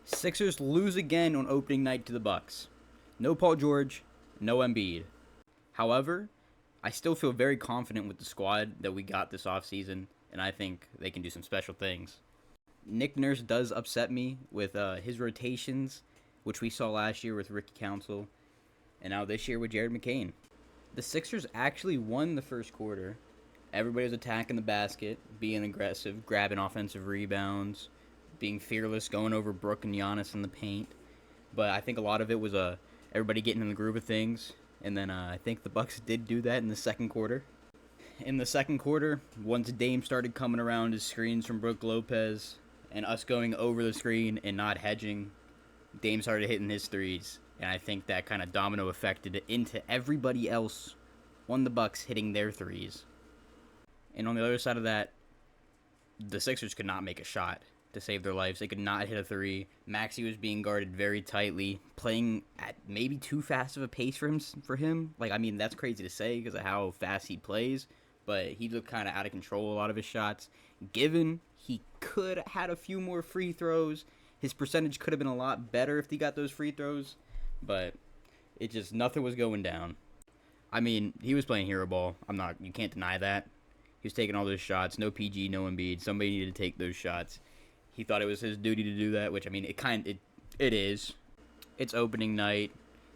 Sixers lose again on opening night to the Bucks. No Paul George, no Embiid. However, I still feel very confident with the squad that we got this offseason, and I think they can do some special things. Nick Nurse does upset me with his rotations, which we saw last year with Ricky Council, and now this year with Jared McCain. The Sixers actually won the first quarter. Everybody was attacking the basket, being aggressive, grabbing offensive rebounds, being fearless, going over Brook and Giannis in the paint. But I think a lot of it was everybody getting in the groove of things. And then I think the Bucks did do that in the second quarter. In the second quarter, once Dame started coming around his screens from Brook Lopez and us going over the screen and not hedging, Dame started hitting his threes. And I think that kind of domino affected it into everybody else on the Bucks hitting their threes. And on the other side of that, the Sixers could not make a shot to save their lives. They could not hit a three. Maxey was being guarded very tightly, playing at maybe too fast of a pace for him. Like, I mean, that's crazy to say because of how fast he plays, but he looked kind of out of control a lot of his shots. Given he could have had a few more free throws, his percentage could have been a lot better if he got those free throws, but it just, nothing was going down. I mean, he was playing hero ball. You can't deny that. He was taking all those shots. No PG, no Embiid. Somebody needed to take those shots. He thought it was his duty to do that, which, I mean, it is. It's opening night.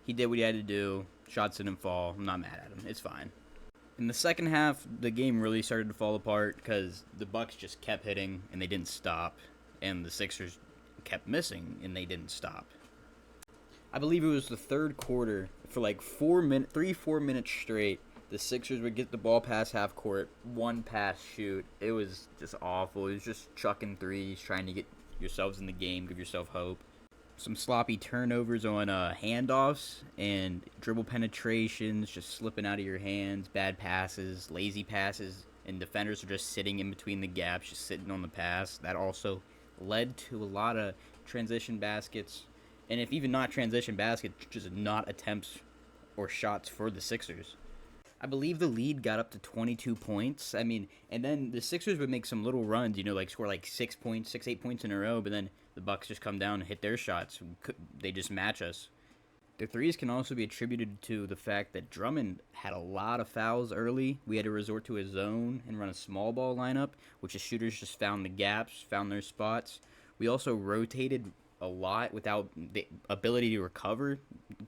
He did what he had to do. Shots didn't fall. I'm not mad at him. It's fine. In the second half, the game really started to fall apart because the Bucks just kept hitting and they didn't stop, and the Sixers kept missing and they didn't stop. I believe it was the third quarter. For like 4 minutes straight, the Sixers would get the ball past half court, one pass shoot. It was just awful. It was just chucking threes, trying to get yourselves in the game, give yourself hope. Some sloppy turnovers on handoffs and dribble penetrations, just slipping out of your hands, bad passes, lazy passes, and defenders are just sitting in between the gaps, just sitting on the pass. That also led to a lot of transition baskets. And if even not transition baskets, just not attempts or shots for the Sixers. I believe the lead got up to 22 points. I mean, and then the Sixers would make some little runs, like score like 6 points, 8 points in a row, but then the Bucks just come down and hit their shots. They just match us. The threes can also be attributed to the fact that Drummond had a lot of fouls early. We had to resort to a zone and run a small ball lineup, which the shooters just found the gaps, found their spots. We also rotated a lot without the ability to recover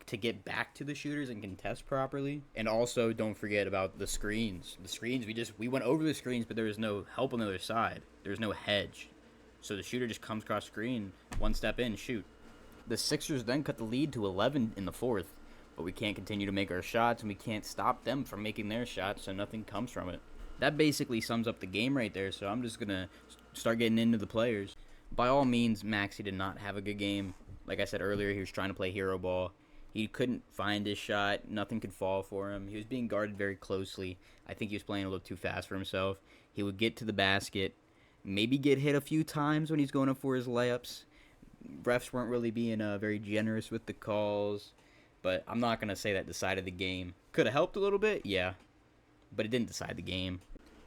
to get back to the shooters and contest properly. And also, don't forget about the screens. The screens, we went over the screens, but there was no help on the other side. There was no hedge. So the shooter just comes across screen, one step in, shoot. The Sixers then cut the lead to 11 in the fourth, but we can't continue to make our shots, and we can't stop them from making their shots, so nothing comes from it. That basically sums up the game right there, so I'm just going to start getting into the players. By all means, Maxey did not have a good game. Like I said earlier, he was trying to play hero ball. He couldn't find his shot. Nothing could fall for him. He was being guarded very closely. I think he was playing a little too fast for himself. He would get to the basket, maybe get hit a few times when he's going up for his layups. Refs weren't really being very generous with the calls, but I'm not going to say that decided the game. Could have helped a little bit, yeah, but it didn't decide the game.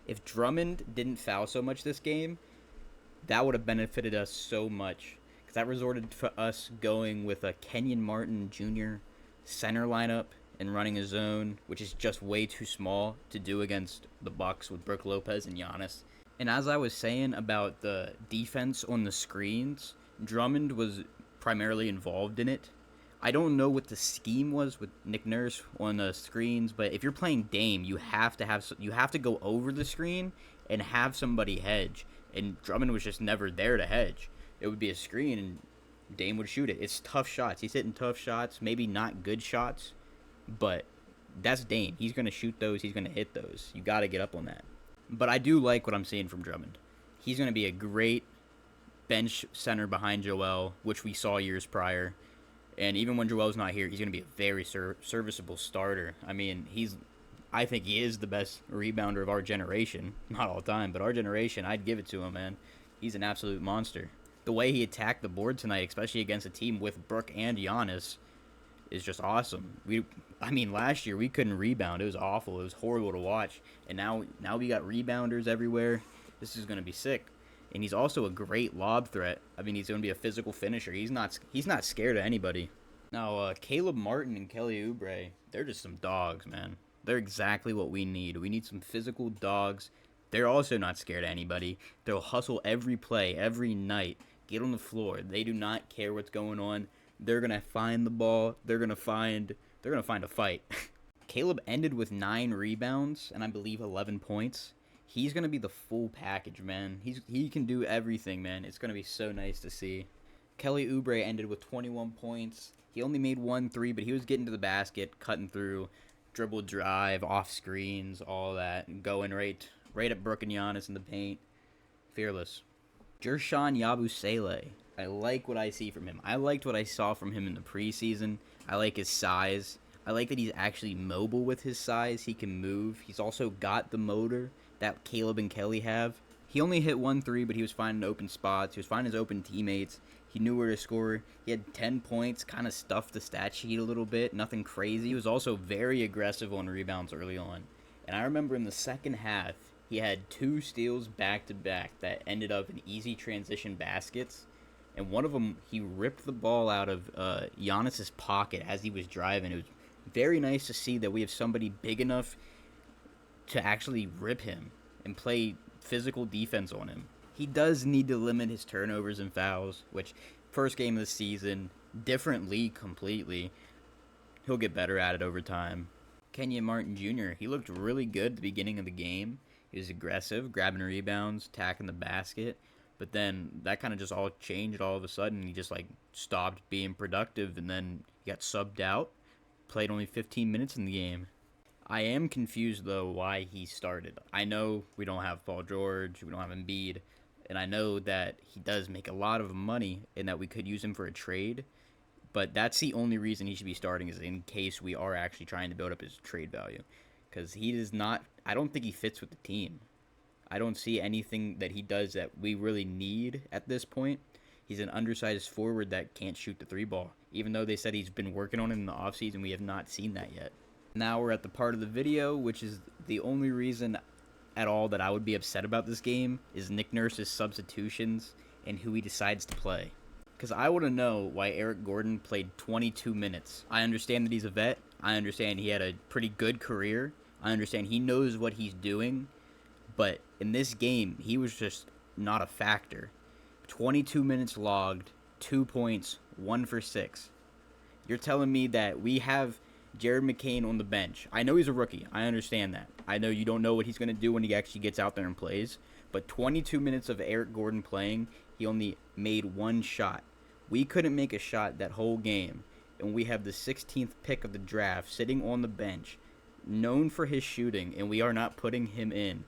If Drummond didn't foul so much this game, that would have benefited us so much, because that resorted to us going with a Kenyon Martin Jr. center lineup and running a zone, which is just way too small to do against the Bucks with Brook Lopez and Giannis. And as I was saying about the defense on the screens, Drummond was primarily involved in it. I don't know what the scheme was with Nick Nurse on the screens, but if you're playing Dame, you have to go over the screen and have somebody hedge. And Drummond was just never there to hedge. It would be a screen, and Dame would shoot it. It's tough shots. He's hitting tough shots, maybe not good shots, but that's Dame. He's going to shoot those. He's going to hit those. You got to get up on that. But I do like what I'm seeing from Drummond. He's going to be a great bench center behind Joel, which we saw years prior. And even when Joel's not here, he's going to be a very serviceable starter. I mean, I think he is the best rebounder of our generation. Not all the time, but our generation, I'd give it to him, man. He's an absolute monster. The way he attacked the board tonight, especially against a team with Brook and Giannis, is just awesome. Last year we couldn't rebound. It was awful. It was horrible to watch. And now we got rebounders everywhere. This is going to be sick. And he's also a great lob threat. I mean, he's going to be a physical finisher. He's not scared of anybody. Now, Caleb Martin and Kelly Oubre, they're just some dogs, man. They're exactly what we need. We need some physical dogs. They're also not scared of anybody. They'll hustle every play, every night, get on the floor. They do not care what's going on. They're gonna find the ball. They're gonna find a fight. Caleb ended with 9 rebounds and I believe 11 points. He's gonna be the full package, man. He can do everything, man. It's gonna be so nice to see. Kelly Oubre ended with 21 points. He only made 1 3, but he was getting to the basket, cutting through, dribble drive, off screens, all that, and going right at Brooke and Giannis in the paint. Fearless. Jershon Yabusele. I like what I see from him. I liked what I saw from him in the preseason. I like his size. I like that he's actually mobile with his size. He can move. He's also got the motor that Caleb and Kelly have. He only hit 1 3, but he was finding open spots. He was finding his open teammates. He knew where to score. He had 10 points, kind of stuffed the stat sheet a little bit. Nothing crazy. He was also very aggressive on rebounds early on. And I remember in the second half, he had 2 steals back-to-back that ended up in easy transition baskets. And one of them, he ripped the ball out of Giannis's pocket as he was driving. It was very nice to see that we have somebody big enough to actually rip him and play physical defense on him. He does need to limit his turnovers and fouls, which first game of the season, different league completely. He'll get better at it over time. Kenyon Martin Jr., he looked really good at the beginning of the game. He was aggressive, grabbing rebounds, attacking the basket. But then that kind of just all changed all of a sudden. He just stopped being productive, and then he got subbed out. Played only 15 minutes in the game. I am confused, though, why he started. I know we don't have Paul George, we don't have Embiid, and I know that he does make a lot of money and that we could use him for a trade, but that's the only reason he should be starting is in case we are actually trying to build up his trade value. Because he does not, I don't think he fits with the team. I don't see anything that he does that we really need at this point. He's an undersized forward that can't shoot the 3-ball. Even though they said he's been working on it in the offseason, we have not seen that yet. Now we're at the part of the video, which is the only reason at all that I would be upset about this game, is Nick Nurse's substitutions and who he decides to play. Because I want to know why Eric Gordon played 22 minutes. I understand that he's a vet. I understand he had a pretty good career. I understand he knows what he's doing. But in this game, he was just not a factor. 22 minutes logged, 2 points, 1 for 6. You're telling me that we have Jared McCain on the bench. I know he's a rookie. I understand that. I know you don't know what he's going to do when he actually gets out there and plays. But 22 minutes of Eric Gordon playing, he only made 1 shot. We couldn't make a shot that whole game. And we have the 16th pick of the draft sitting on the bench, known for his shooting, and we are not putting him in.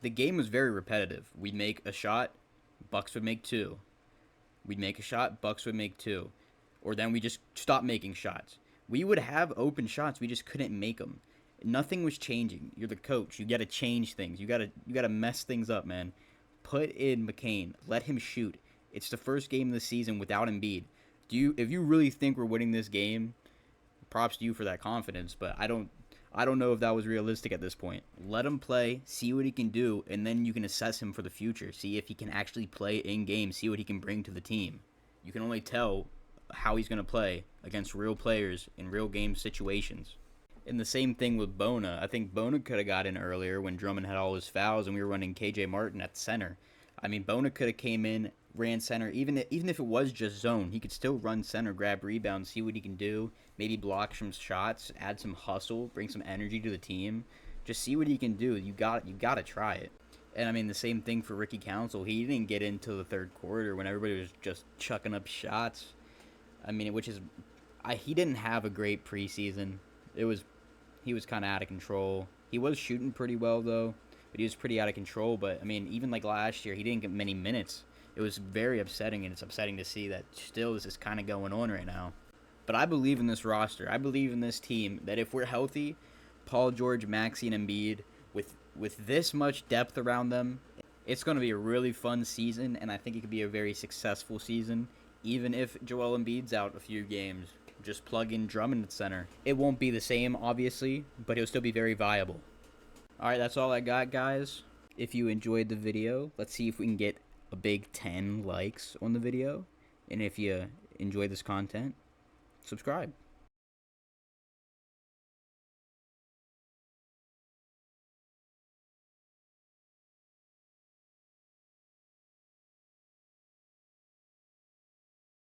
The game was very repetitive. We'd make a shot, Bucks would make 2. We'd make a shot, Bucks would make 2. Or then we just stop making shots. We would have open shots, we just couldn't make them. Nothing was changing. You're the coach. You got to change things. You got to mess things up, man. Put in McCain. Let him shoot. It's the first game of the season without Embiid. If you really think we're winning this game, props to you for that confidence, but I don't know if that was realistic at this point. Let him play, see what he can do, and then you can assess him for the future. See if he can actually play in game, see what he can bring to the team. You can only tell how he's going to play against real players in real game situations. And the same thing with Bona. I think Bona could have got in earlier when Drummond had all his fouls and we were running KJ Martin at center. I mean, Bona could have came in, ran center. Even if it was just zone, he could still run center, grab rebounds, see what he can do, maybe block some shots, add some hustle, bring some energy to the team. Just see what he can do. You got to try it. And I mean, the same thing for Ricky Council. He didn't get into the third quarter when everybody was just chucking up shots. I mean, he didn't have a great preseason. He was kind of out of control. He was shooting pretty well, though, but he was pretty out of control. But, I mean, even like last year, he didn't get many minutes. It was very upsetting, and it's upsetting to see that still this is kind of going on right now. But I believe in this roster. I believe in this team that if we're healthy, Paul George, Maxey, and Embiid, with this much depth around them, it's going to be a really fun season, and I think it could be a very successful season. Even if Joel Embiid's out a few games, just plug in Drummond at center. It won't be the same, obviously, but he'll still be very viable. Alright, that's all I got, guys. If you enjoyed the video, let's see if we can get a big 10 likes on the video. And if you enjoy this content, subscribe.